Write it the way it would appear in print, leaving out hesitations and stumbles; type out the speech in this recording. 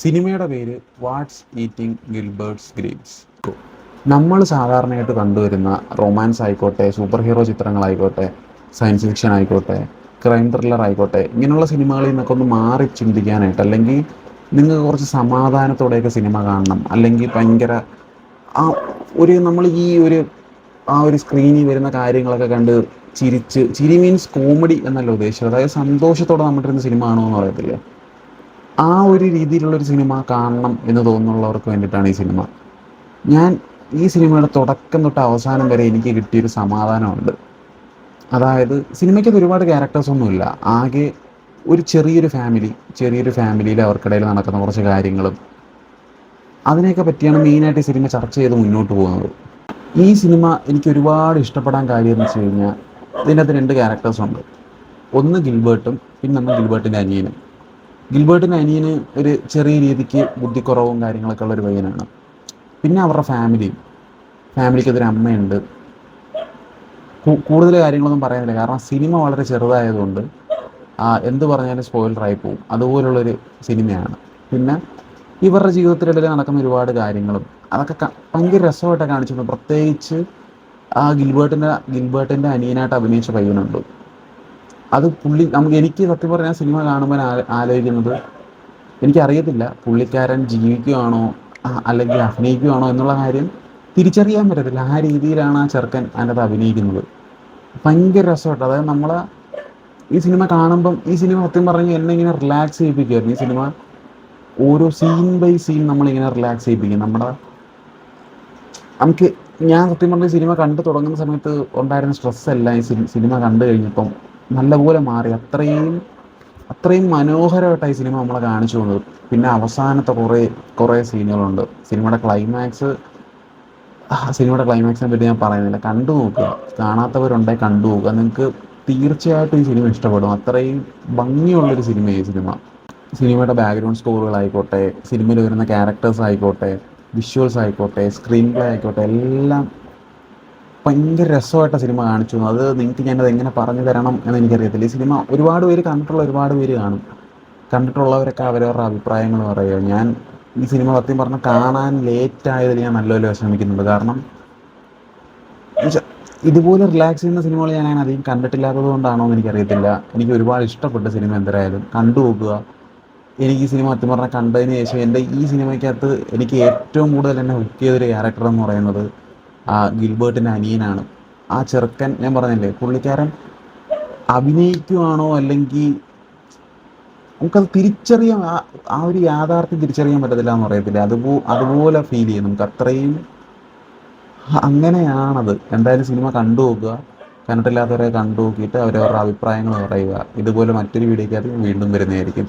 സിനിമയുടെ പേര് watts eating ഗിൽബർട്ട്സ് grapes. നമ്മൾ സാധാരണയായിട്ട് കണ്ടുവരുന്ന റൊമാൻസ് ആയിക്കോട്ടെ, സൂപ്പർ ഹീറോ ചിത്രങ്ങളായിക്കോട്ടെ, സയൻസ് ഫിക്ഷൻ ആയിക്കോട്ടെ, ക്രൈം ത്രില്ലർ ആയിക്കോട്ടെ, ഇങ്ങനെയുള്ള സിനിമകളിൽ നിന്നൊക്കെ ഒന്ന് മാറി ചിന്തിക്കാനായിട്ട്, അല്ലെങ്കിൽ നിങ്ങൾക്ക് കുറച്ച് സമാധാനത്തോടെയൊക്കെ സിനിമ കാണണം, അല്ലെങ്കിൽ ഭയങ്കര ആ നമ്മൾ ഈ ഒരു സ്ക്രീനിൽ വരുന്ന കാര്യങ്ങളൊക്കെ കണ്ട് ചിരി മീൻസ് കോമഡി എന്നല്ല ഉദ്ദേശിച്ചത്, അതായത് സന്തോഷത്തോടെ നമ്മളിരുന്ന് സിനിമ കാണുമെന്ന് പറയത്തില്ലേ, ആ ഒരു രീതിയിലുള്ളൊരു സിനിമ കാണണം എന്ന് തോന്നുന്നുള്ളവർക്ക് വേണ്ടിയിട്ടാണ് ഈ സിനിമ. ഞാൻ ഈ സിനിമയുടെ തുടക്കം തൊട്ട് അവസാനം വരെ എനിക്ക് കിട്ടിയൊരു സമാധാനമുണ്ട്. അതായത് സിനിമയ്ക്കകത്ത് ഒരുപാട് ക്യാരക്ടേഴ്സൊന്നുമില്ല, ആകെ ഒരു ചെറിയൊരു ഫാമിലിയിൽ അവർക്കിടയിൽ നടക്കുന്ന കുറച്ച് കാര്യങ്ങളും അതിനെയൊക്കെ പറ്റിയാണ് മെയിനായിട്ട് ഈ സിനിമ ചർച്ച ചെയ്ത് മുന്നോട്ട് പോകുന്നത്. ഈ സിനിമ എനിക്ക് ഒരുപാട് ഇഷ്ടപ്പെടാൻ കാര്യം എന്ന് വെച്ച് കഴിഞ്ഞാൽ ഇതിനകത്ത് രണ്ട് ക്യാരക്ടേഴ്സുണ്ട്. ഒന്ന് ഗിൽബർട്ടും, പിന്നെ ഒന്ന് ഗിൽബർട്ടിൻ്റെ അനിയനും. ഗിൽബർട്ടിൻ്റെ അനിയന് ഒരു ചെറിയ രീതിക്ക് ബുദ്ധിക്കുറവും കാര്യങ്ങളൊക്കെ ഉള്ളൊരു പയ്യനാണ്. പിന്നെ അവരുടെ ഫാമിലിക്കതൊരു അമ്മയുണ്ട്. കൂടുതൽ കാര്യങ്ങളൊന്നും പറയുന്നില്ല, കാരണം സിനിമ വളരെ ചെറുതായതുകൊണ്ട് എന്ത് പറഞ്ഞാലും സ്പോയിലറായി പോകും. അതുപോലുള്ളൊരു സിനിമയാണ്. പിന്നെ ഇവരുടെ ജീവിതത്തിലിടയിൽ നടക്കുന്ന ഒരുപാട് കാര്യങ്ങളും അതൊക്കെ ഭയങ്കര രസമായിട്ടൊക്കെ കാണിച്ചിട്ടുണ്ട്. പ്രത്യേകിച്ച് ആ ഗിൽബർട്ടിൻ്റെ അനിയനായിട്ട് അഭിനയിച്ച പയ്യനുണ്ട്. അത് എനിക്ക് സത്യം പറഞ്ഞാൽ സിനിമ കാണുമ്പോൾ ആലോചിക്കുന്നത്, എനിക്കറിയത്തില്ല പുള്ളിക്കാരൻ ജീവിക്കുകയാണോ അല്ലെങ്കിൽ അഭിനയിക്കുകയാണോ എന്നുള്ള കാര്യം തിരിച്ചറിയാൻ പറ്റത്തില്ല. ആ രീതിയിലാണ് ആ ചെറുക്കൻ അതിനകത്ത് അഭിനയിക്കുന്നത്. ഭയങ്കര രസമായിട്ട്, അതായത് ഈ സിനിമ കാണുമ്പം, ഈ സിനിമ സത്യം പറഞ്ഞാൽ എന്നെ ഇങ്ങനെ റിലാക്സ് ചെയ്യിപ്പിക്കുമായിരുന്നു. ഈ സിനിമ ഓരോ സീൻ ബൈ സീൻ നമ്മളിങ്ങനെ റിലാക്സ് ചെയ്യിപ്പിക്കും. നമുക്ക് ഞാൻ സത്യം പറഞ്ഞ സിനിമ കണ്ടു തുടങ്ങുന്ന സമയത്ത് ഉണ്ടായിരുന്ന സ്ട്രെസ്സെല്ലാം ഈ സിനിമ കണ്ടു കഴിഞ്ഞപ്പം നല്ലപോലെ മാറി. അത്രയും മനോഹരമായിട്ടാണ് ഈ സിനിമ നമ്മളെ കാണിച്ചു പോകുന്നത്. പിന്നെ അവസാനത്തെ കുറേ സീനുകളുണ്ട്. സിനിമയുടെ ക്ലൈമാക്സിനെ പറ്റി ഞാൻ പറയുന്നില്ല, കണ്ടു നോക്കുക. കാണാത്തവരുണ്ടെങ്കിൽ കണ്ടു നോക്കുക, നിങ്ങൾക്ക് തീർച്ചയായിട്ടും ഈ സിനിമ ഇഷ്ടപ്പെടും. അത്രയും ഭംഗിയുള്ളൊരു സിനിമ. സിനിമയുടെ ബാക്ക്ഗ്രൗണ്ട് സ്കോറുകളായിക്കോട്ടെ, സിനിമയിൽ വരുന്ന ക്യാരക്ടേഴ്സ് ആയിക്കോട്ടെ, വിഷ്വൽസ് ആയിക്കോട്ടെ, സ്ക്രീൻ പ്ലേ ആയിക്കോട്ടെ, എല്ലാം ഭയങ്കര രസമായിട്ട് സിനിമ കാണിച്ചു. അത് നിങ്ങൾക്ക് ഞാനത് എങ്ങനെ പറഞ്ഞു തരണം എന്ന് എനിക്കറിയത്തില്ല. ഈ സിനിമ ഒരുപാട് പേര് കാണും. കണ്ടിട്ടുള്ളവരൊക്കെ അവരവരുടെ അഭിപ്രായങ്ങൾ പറയുക. ഞാൻ ഈ സിനിമ സത്യം പറഞ്ഞാൽ കാണാൻ ലേറ്റായതിൽ ഞാൻ നല്ലപോലെ വിഷമിക്കുന്നുണ്ട്. കാരണം ഇതുപോലെ റിലാക്സ് ചെയ്യുന്ന സിനിമകൾ ഞാൻ അങ്ങനെ അധികം കണ്ടിട്ടില്ലാത്തത് കൊണ്ടാണോ എന്ന് എനിക്കറിയത്തില്ല. എനിക്ക് ഒരുപാട് ഇഷ്ടപ്പെട്ട സിനിമ എന്തായാലും കണ്ടു നോക്കുക. എനിക്ക് ഈ സിനിമ സത്യം പറഞ്ഞാൽ കണ്ടതിന് ശേഷം ഈ സിനിമയ്ക്കകത്ത് എനിക്ക് ഏറ്റവും കൂടുതൽ എന്നെ ഹുക്ക് ചെയ്തൊരു ക്യാരക്ടർ എന്ന് പറയുന്നത് ഗിൽബർട്ടിൻ്റെ അനിയനാണ്. ആ ചെറുക്കൻ, ഞാൻ പറഞ്ഞില്ലേ, പുള്ളിക്കാരൻ അഭിനയിക്കുവാണോ അല്ലെങ്കിൽ നമുക്കത് തിരിച്ചറിയാൻ, ആ ഒരു യാഥാർത്ഥ്യം തിരിച്ചറിയാൻ പറ്റത്തില്ല എന്ന് പറയത്തില്ല, അതുപോലെ ഫീൽ ചെയ്യും നമുക്ക്. അത്രയും അങ്ങനെയാണത്. എന്തായാലും സിനിമ കണ്ടു നോക്കുക. കണ്ടിട്ടില്ലാത്തവരെ കണ്ടു നോക്കിയിട്ട് അവരവരുടെ അഭിപ്രായങ്ങൾ പറയുക. ഇതുപോലെ മറ്റൊരു വീഡിയോയ്ക്കകത്ത് വീണ്ടും വരുന്നതായിരിക്കും.